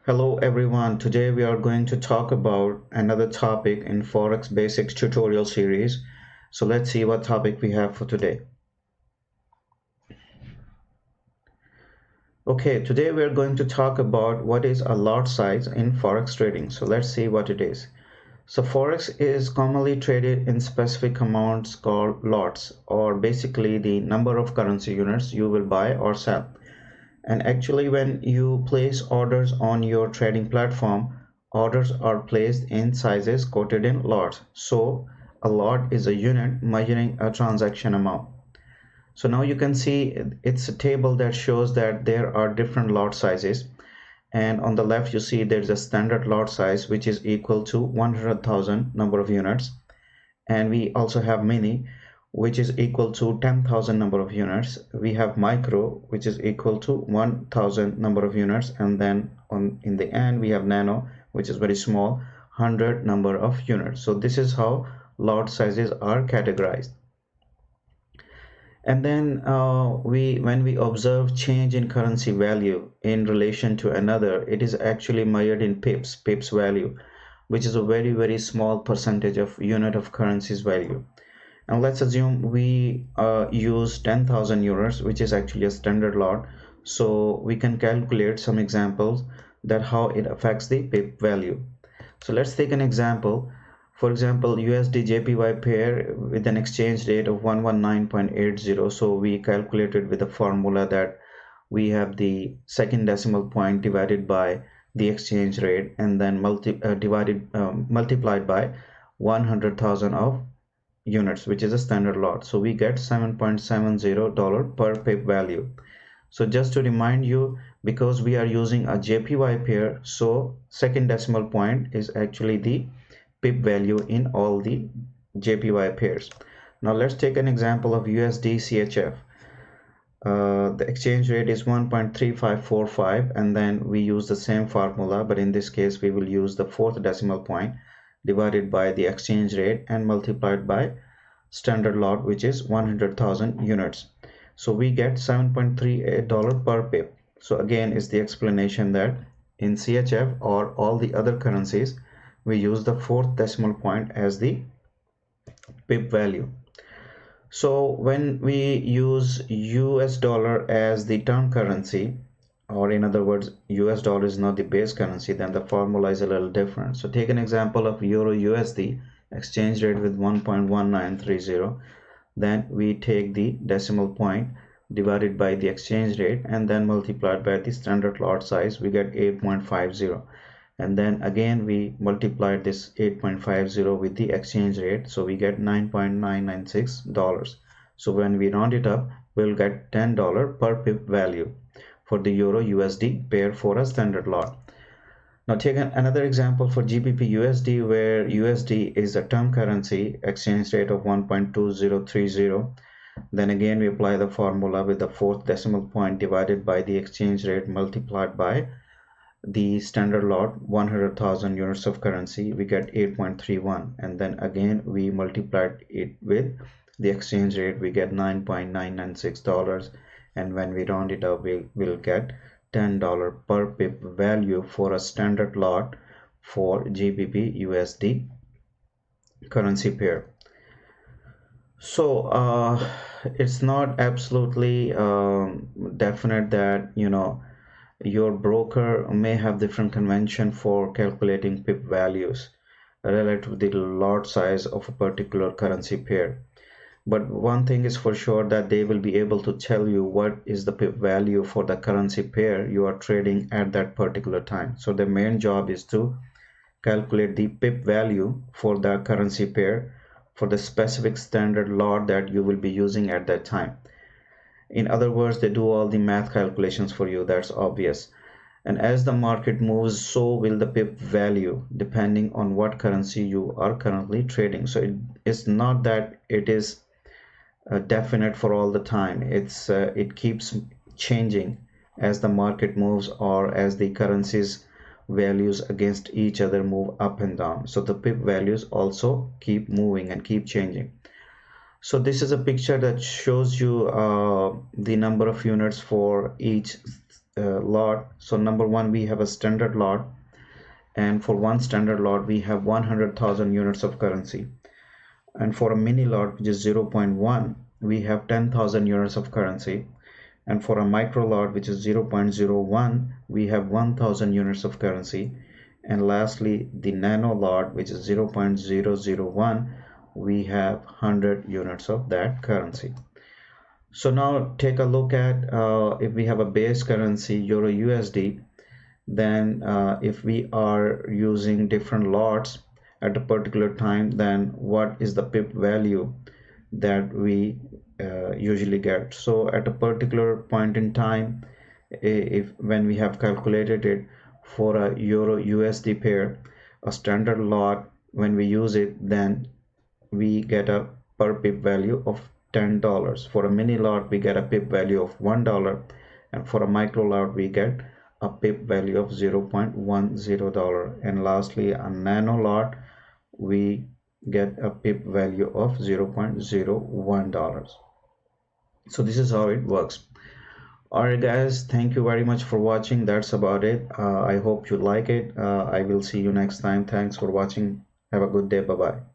Hello everyone, today we are going to talk about another topic in Forex Basics tutorial series. So let's see what topic we have for today. Okay, today we are going to talk about what is a lot size in Forex trading. So let's see what it is. So Forex is commonly traded in specific amounts called lots, or basically the number of currency units you will buy or sell. And actually, when you place orders on your trading platform, orders are placed in sizes quoted in lots. So a lot is a unit measuring a transaction amount. So now you can see it's a table that shows that there are different lot sizes. And on the left, you see there's a standard lot size, which is equal to 100,000 number of units. And we also have mini, which is equal to 10,000 number of units. We have micro, which is equal to 1,000 number of units, and then in the end we have nano, which is very small, 100 number of units. So this is how lot sizes are categorized. And then when we observe change in currency value in relation to another, it is actually measured in pips value, which is a very small percentage of unit of currency's value. And let's assume we use 10,000 euros, which is actually a standard lot. So we can calculate some examples that how it affects the pip value. So let's take an example. For example, USD JPY pair with an exchange rate of 119.80. So we calculated with a formula that we have the second decimal point divided by the exchange rate and then multiplied by 100,000 of units, which is a standard lot. So we get $7.70 per pip value. So just to remind you, because we are using a JPY pair, so second decimal point is actually the pip value in all the JPY pairs. Now let's take an example of USD CHF. The exchange rate is 1.3545, and then we use the same formula, but in this case we will use the fourth decimal point divided by the exchange rate and multiplied by standard lot, which is 100,000 units. So we get $7.38 per pip. So again is the explanation that in CHF or all the other currencies, we use the fourth decimal point as the pip value. So when we use US dollar as the term currency, or in other words, US dollar is not the base currency, then the formula is a little different. So take an example of Euro USD exchange rate with 1.1930. Then we take the decimal point divided by the exchange rate and then multiplied by the standard lot size, we get 8.50. And then again we multiplied this 8.50 with the exchange rate, so we get $9.996. So when we round it up, we'll get $10 per pip value for the Euro USD pair for a standard lot. Now take another example for GBP USD, where USD is a term currency, exchange rate of 1.2030. Then again we apply the formula with the fourth decimal point divided by the exchange rate multiplied by the standard lot 100,000 units of currency, we get 8.31, and then again we multiplied it with the exchange rate, we get $9.996, and when we round it up we will get $10 per pip value for a standard lot for GBP USD currency pair. So it's not absolutely definite that your broker may have different convention for calculating pip values relative to the lot size of a particular currency pair. But one thing is for sure, that they will be able to tell you what is the pip value for the currency pair you are trading at that particular time. So the main job is to calculate the pip value for the currency pair for the specific standard lot that you will be using at that time. In other words, they do all the math calculations for you, that's obvious. And as the market moves, so will the pip value, depending on what currency you are currently trading. So it's not that it is definite for all the time. It keeps changing as the market moves or as the currencies values against each other move up and down. So the pip values also keep moving and keep changing. So this is a picture that shows you the number of units for each lot. So number one, we have a standard lot, and for one standard lot we have 100,000 units of currency, and for a mini lot, which is 0.1, we have 10,000 units of currency, and for a micro lot, which is 0.01, we have 1,000 units of currency, and lastly the nano lot, which is 0.001, we have 100 units of that currency. So now take a look at if we have a base currency euro USD, then if we are using different lots at a particular time, then what is the pip value that we usually get. So at a particular point in time, if when we have calculated it for a euro USD pair, a standard lot, when we use it, then we get a per pip value of $10. For a mini lot we get a pip value of $1, and for a micro lot we get a pip value of $0.10, and lastly a nano lot we get a pip value of $0.01. So this is how it works. Alright guys, thank you very much for watching. That's about it. I hope you like it. I will see you next time. Thanks for watching. Have a good day. Bye bye.